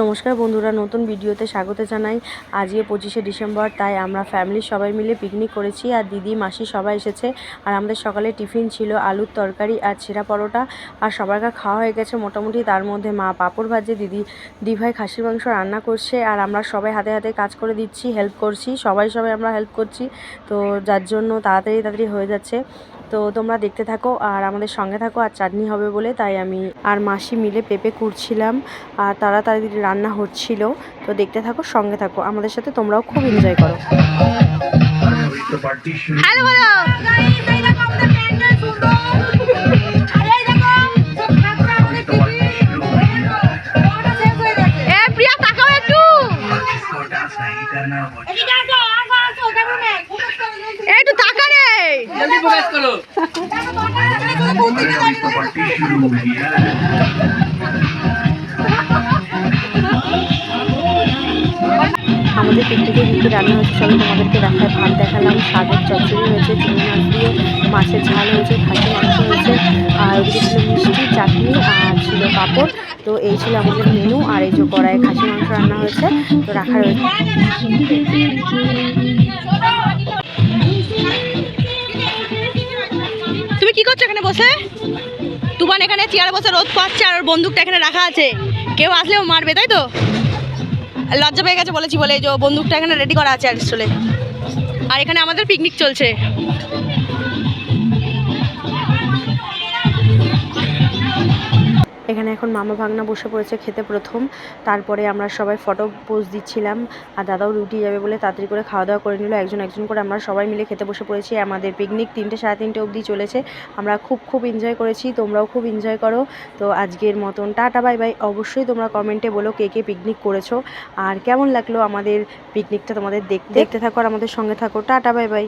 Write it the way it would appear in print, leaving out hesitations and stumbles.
নমস্কার বন্ধুরা, নতুন ভিডিওতে স্বাগত জানাই। আজকে 25শে ডিসেম্বর, তাই আমরা ফ্যামিলির সবাই মিলে পিকনিক করেছি। আর দিদি মাসি সবাই এসেছে। আর আমাদের সকালে টিফিন ছিল আলুর তরকারি আর ছেঁড়া পরোটা। আর সবাইকার খাওয়া হয়ে গেছে মোটামুটি। তার মধ্যে মা পাঁপড় ভাজে, দিভাই খাসির মাংস রান্না করছে। আর আমরা সবাই হাতে হাতে কাজ করে দিচ্ছি, হেল্প করছি, সবাই আমরা হেল্প করছি। তো যার জন্য তাড়াতাড়ি হয়ে যাচ্ছে। তো তোমরা দেখতে থাকো আর আমাদের সঙ্গে থাকো। আর চাটনি হবে বলে তাই আমি আর মাসি মিলে পেঁপে কুড়ছিলাম আর তাড়াতাড়ি রান্না হচ্ছিল। তো দেখতে থাকো, সঙ্গে থাকো, আমাদের সাথে তোমরাও খুব এনজয় করো। আমাদের পিকনিকে কী কী রান্না হয়েছে সবাই তোমাদেরকে দেখায়। ভাত দেখালাম, শাকের চচ্চড়ি হয়েছে, চিংড়ি মাছ দিয়ে, মাছের ঝাল হয়েছে, খাসি মাংস হয়েছে, আর ওদিকে ছিল মিষ্টি, চাটনি আর ছিল পাঁপড়। তো এই ছিল আমাদের মেনু। আর এই যে কড়াইয়ে খাসি মাংস রান্না হয়েছে, তো রাখা রয়েছে। তুমি কি করছো এখানে বসে? তুফান এখানে চেয়ারে বসে রোদ পাচ্ছে আর ওর বন্দুকটা এখানে রাখা আছে, কেউ আসলেও মারবে, তাই তো? লজ্জা পেয়ে গেছে বলেছি বলে, যে বন্দুকটা এখানে রেডি করা আছে আসলে। আর এখানে আমাদের পিকনিক চলছে। এখানে এখন মামা ভাগনা বসে পড়েছে খেতে প্রথম। তারপরে আমরা সবাই ফটো পোজ দিচ্ছিলাম। আর দাদাও ডিউটি যাবে বলে তাড়াতাড়ি করে খাওয়া দাওয়া করে নিল। একজন করে আমরা সবাই মিলে খেতে বসে পড়েছি। আমাদের পিকনিক 3টে সাড়ে 3টে অবধি চলেছে। আমরা খুব এনজয় করেছি, তোমরাও খুব এনজয় করো। তো আজকের মতন টাটা বাই বাই। অবশ্যই তোমরা কমেন্টে বলো কে কে পিকনিক করেছো আর কেমন লাগলো আমাদের পিকনিকটা তোমাদের দেখতে থাকো আর আমাদের সঙ্গে থাকো। Tata bye bye.